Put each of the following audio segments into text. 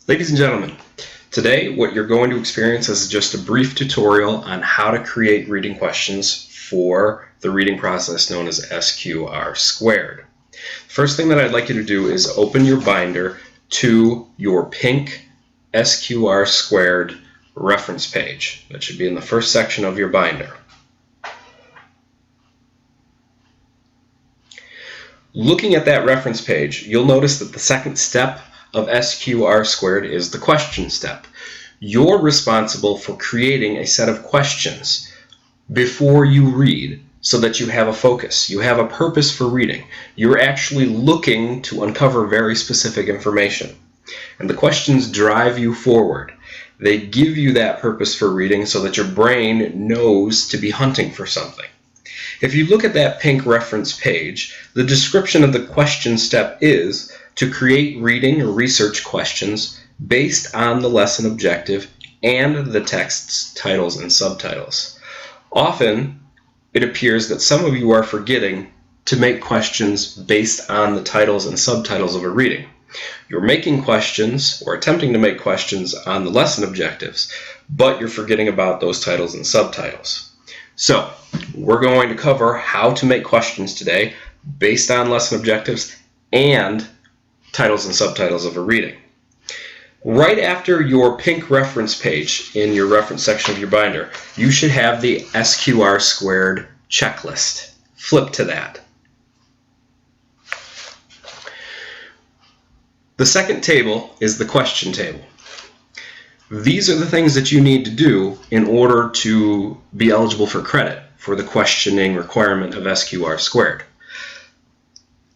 Ladies and gentlemen, today what you're going to experience is just a brief tutorial on how to create reading questions for the reading process known as SQR2. First thing that I'd like you to do is open your binder to your pink SQR2 reference page. That should be in the first section of your binder. Looking at that reference page, you'll notice that the second step of SQR2 is the question step. You're responsible for creating a set of questions before you read so that you have a focus. You have a purpose for reading. You're actually looking to uncover very specific information. And the questions drive you forward. They give you that purpose for reading so that your brain knows to be hunting for something. If you look at that pink reference page, the description of the question step is to create reading or research questions based on the lesson objective and the text's titles and subtitles. Often, it appears that some of you are forgetting to make questions based on the titles and subtitles of a reading. You're making questions or attempting to make questions on the lesson objectives, but you're forgetting about those titles and subtitles. So, we're going to cover how to make questions today based on lesson objectives and titles and subtitles of a reading. Right after your pink reference page in your reference section of your binder, you should have the SQR2 checklist. Flip to that. The second table is the question table. These are the things that you need to do in order to be eligible for credit for the questioning requirement of SQR2.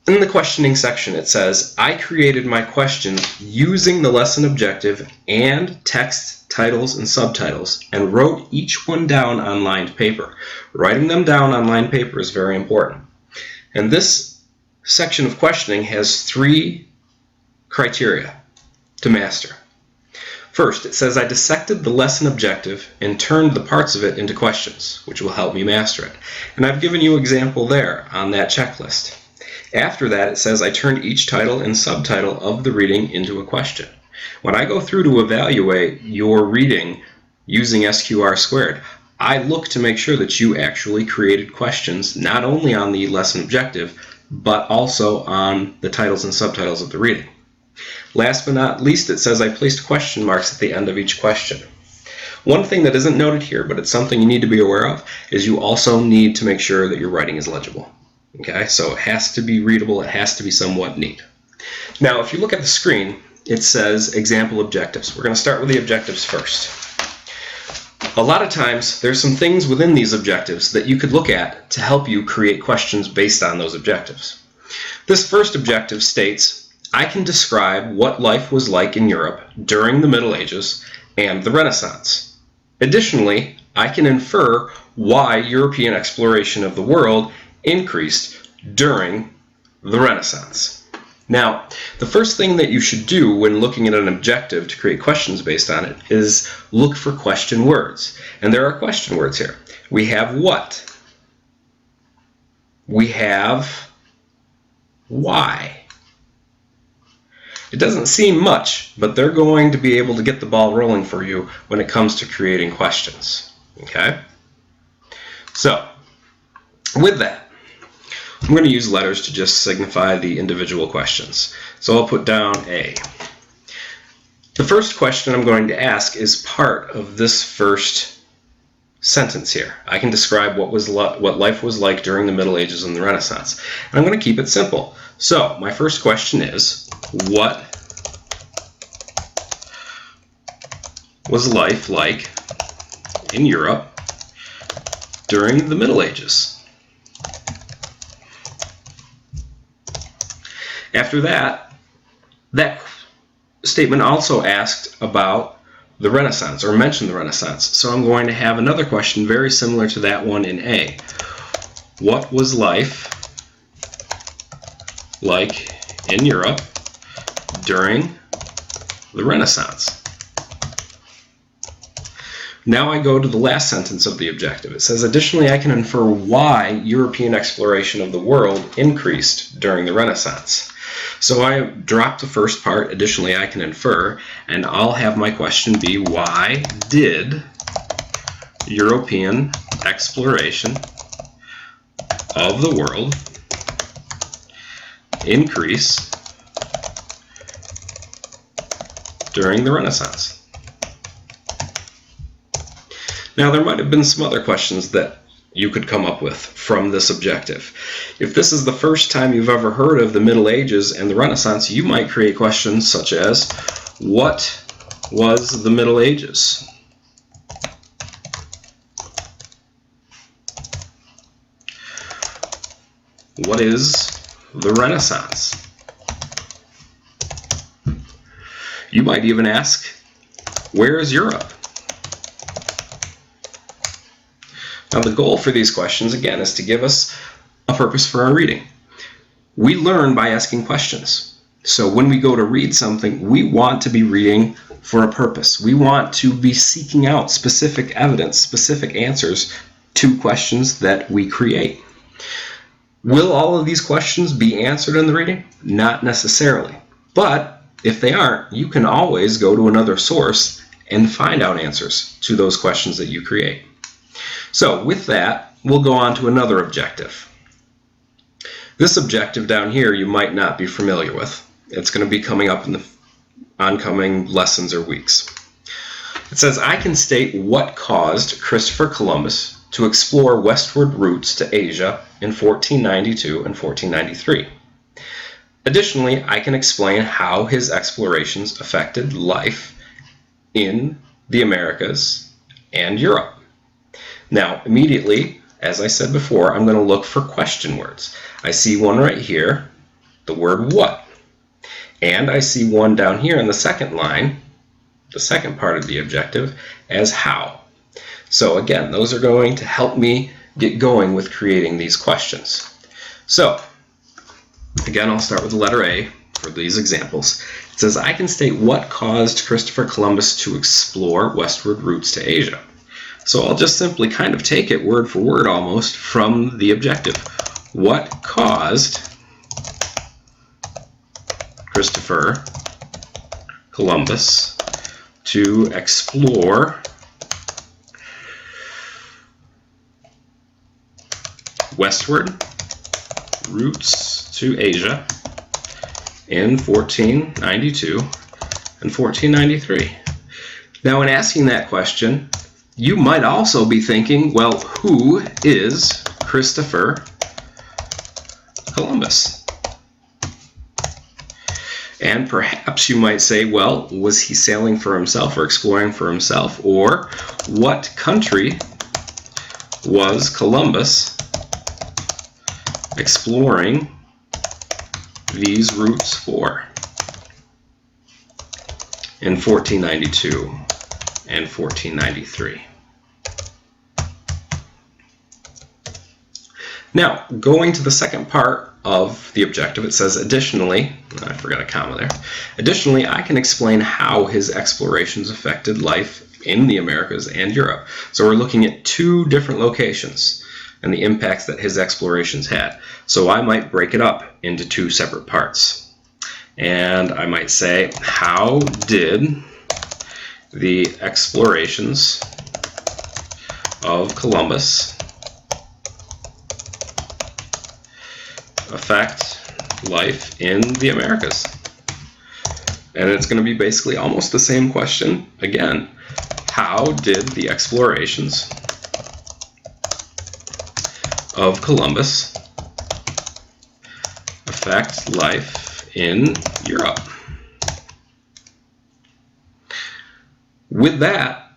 In the questioning section, it says, I created my question using the lesson objective and text, titles, and subtitles, and wrote each one down on lined paper. Writing them down on lined paper is very important. And this section of questioning has 3 criteria to master. First, it says I dissected the lesson objective and turned the parts of it into questions, which will help me master it. And I've given you an example there on that checklist. After that, it says I turned each title and subtitle of the reading into a question. When I go through to evaluate your reading using SQR2, I look to make sure that you actually created questions not only on the lesson objective, but also on the titles and subtitles of the reading. Last but not least, it says I placed question marks at the end of each question. One thing that isn't noted here, but it's something you need to be aware of, is you also need to make sure that your writing is legible. Okay, so it has to be readable, it has to be somewhat neat. Now, if you look at the screen, it says example objectives. We're going to start with the objectives first. A lot of times, there's some things within these objectives that you could look at to help you create questions based on those objectives. This first objective states, I can describe what life was like in Europe during the Middle Ages and the Renaissance. Additionally, I can infer why European exploration of the world increased during the Renaissance. Now, the first thing that you should do when looking at an objective to create questions based on it is look for question words. And there are question words here. We have what? We have why. It doesn't seem much, but they're going to be able to get the ball rolling for you when it comes to creating questions. Okay? So, with that, I'm going to use letters to just signify the individual questions. So I'll put down A. The first question I'm going to ask is part of this first sentence here. I can describe what life was like during the Middle Ages and the Renaissance. And I'm going to keep it simple. So my first question is, what was life like in Europe during the Middle Ages? After that, that statement also asked about the Renaissance, or mentioned the Renaissance. So I'm going to have another question very similar to that one in A. What was life like in Europe during the Renaissance? Now I go to the last sentence of the objective. It says, additionally, I can infer why European exploration of the world increased during the Renaissance. So I dropped the first part, additionally I can infer, and I'll have my question be, why did European exploration of the world increase during the Renaissance? Now, there might have been some other questions that you could come up with from this objective. If this is the first time you've ever heard of the Middle Ages and the Renaissance, you might create questions such as, what was the Middle Ages? What is the Renaissance? You might even ask, where is Europe? Now, the goal for these questions, again, is to give us a purpose for our reading. We learn by asking questions. So when we go to read something, we want to be reading for a purpose. We want to be seeking out specific evidence, specific answers to questions that we create. Will all of these questions be answered in the reading? Not necessarily. But if they aren't, you can always go to another source and find out answers to those questions that you create. So with that, we'll go on to another objective. This objective down here you might not be familiar with. It's going to be coming up in the oncoming lessons or weeks. It says, I can state what caused Christopher Columbus to explore westward routes to Asia in 1492 and 1493. Additionally, I can explain how his explorations affected life in the Americas and Europe. Now, immediately, as I said before, I'm going to look for question words. I see one right here, the word what. And I see one down here in the second line, the second part of the objective, as how. So again, those are going to help me get going with creating these questions. So, again, I'll start with the letter A for these examples. It says, I can state what caused Christopher Columbus to explore westward routes to Asia. So I'll just simply kind of take it word for word almost from the objective. What caused Christopher Columbus to explore westward routes to Asia in 1492 and 1493? Now, in asking that question, you might also be thinking, well, who is Christopher Columbus? And perhaps you might say, well, was he sailing for himself or exploring for himself? Or what country was Columbus exploring these routes for in 1492 and 1493? Now, going to the second part of the objective, it says, additionally, I forgot a comma there, additionally, I can explain how his explorations affected life in the Americas and Europe. So we're looking at two different locations and the impacts that his explorations had. So I might break it up into two separate parts. And I might say, how did the explorations of Columbus affect life in the Americas? And it's going to be basically almost the same question again. How did the explorations of Columbus affect life in Europe? With that,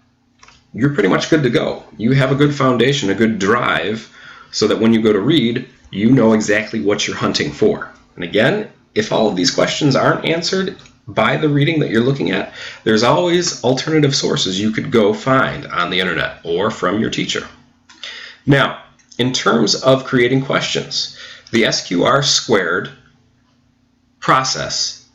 you're pretty much good to go. You have a good foundation, a good drive, so that when you go to read, you know exactly what you're hunting for. And again, if all of these questions aren't answered by the reading that you're looking at, there's always alternative sources you could go find on the internet or from your teacher. Now, in terms of creating questions, the SQR2 process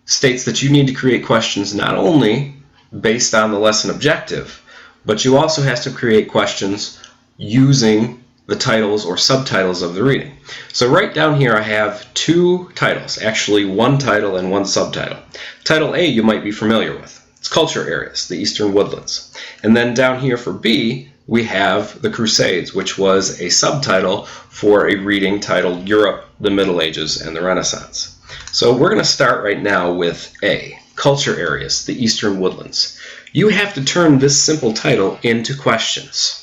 states that you need to create questions not only based on the lesson objective, but you also have to create questions using the titles or subtitles of the reading. So right down here I have two titles, actually one title and one subtitle. Title A you might be familiar with. It's Culture Areas, the Eastern Woodlands. And then down here for B, we have The Crusades, which was a subtitle for a reading titled Europe, the Middle Ages, and the Renaissance. So we're going to start right now with A, Culture Areas, the Eastern Woodlands. You have to turn this simple title into questions.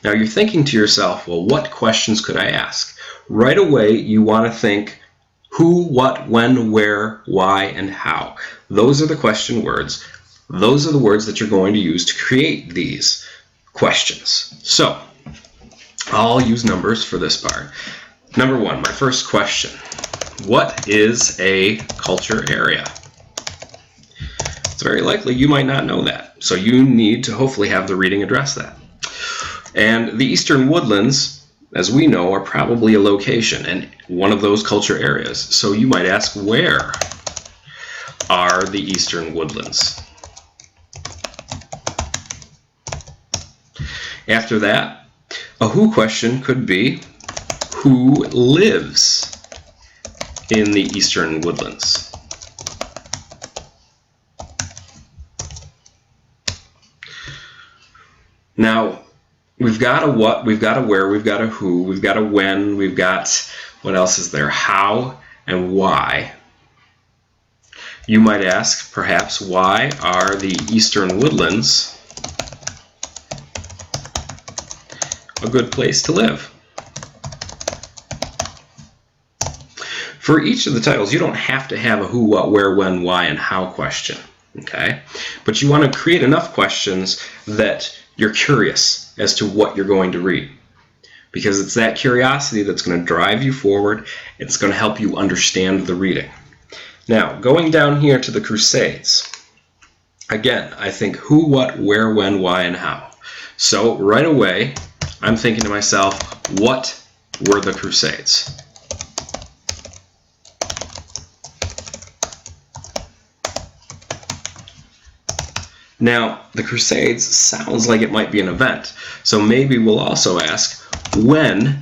Now you're thinking to yourself, well, what questions could I ask? Right away, you want to think who, what, when, where, why, and how. Those are the question words. Those are the words that you're going to use to create these questions. So, I'll use numbers for this part. Number one, my first question. What is a culture area? It's very likely you might not know that. So you need to hopefully have the reading address that. And the Eastern Woodlands, as we know, are probably a location and one of those culture areas. So you might ask, where are the Eastern Woodlands? After that, a who question could be, who lives in the Eastern Woodlands? Now, we've got a what, we've got a where, we've got a who, we've got a when, we've got, what else is there? How and why. You might ask, perhaps, why are the Eastern Woodlands a good place to live? For each of the titles, you don't have to have a who, what, where, when, why, and how question. Okay? But you want to create enough questions that you're curious as to what you're going to read. Because it's that curiosity that's going to drive you forward. It's going to help you understand the reading. Now, going down here to the Crusades. Again, I think who, what, where, when, why, and how. So right away, I'm thinking to myself, what were the Crusades? Now, the Crusades sounds like it might be an event, so maybe we'll also ask, when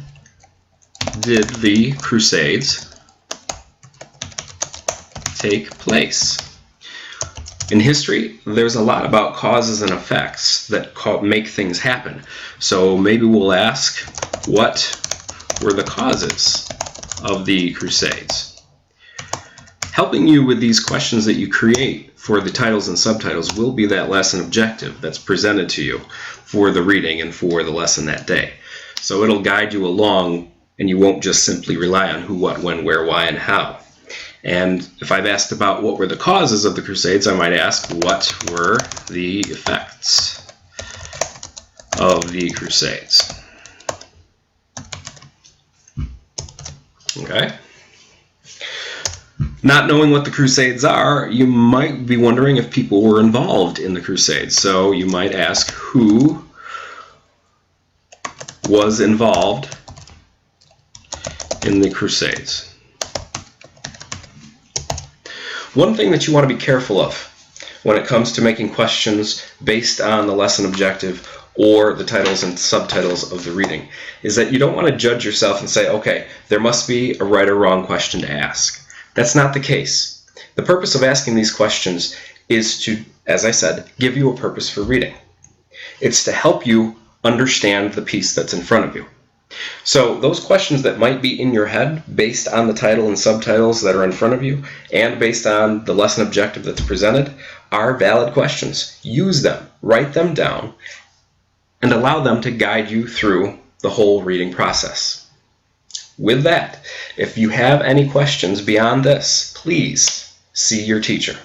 did the Crusades take place? In history, there's a lot about causes and effects that make things happen. So maybe we'll ask, what were the causes of the Crusades? Helping you with these questions that you create for the titles and subtitles will be that lesson objective that's presented to you for the reading and for the lesson that day. So it'll guide you along, and you won't just simply rely on who, what, when, where, why, and how. And if I've asked about what were the causes of the Crusades, I might ask, what were the effects of the Crusades? Okay? Not knowing what the Crusades are, you might be wondering if people were involved in the Crusades. So you might ask, who was involved in the Crusades? One thing that you want to be careful of when it comes to making questions based on the lesson objective or the titles and subtitles of the reading is that you don't want to judge yourself and say, okay, there must be a right or wrong question to ask. That's not the case. The purpose of asking these questions is to, as I said, give you a purpose for reading. It's to help you understand the piece that's in front of you. So those questions that might be in your head based on the title and subtitles that are in front of you and based on the lesson objective that's presented are valid questions. Use them, write them down, and allow them to guide you through the whole reading process. With that, if you have any questions beyond this, please see your teacher.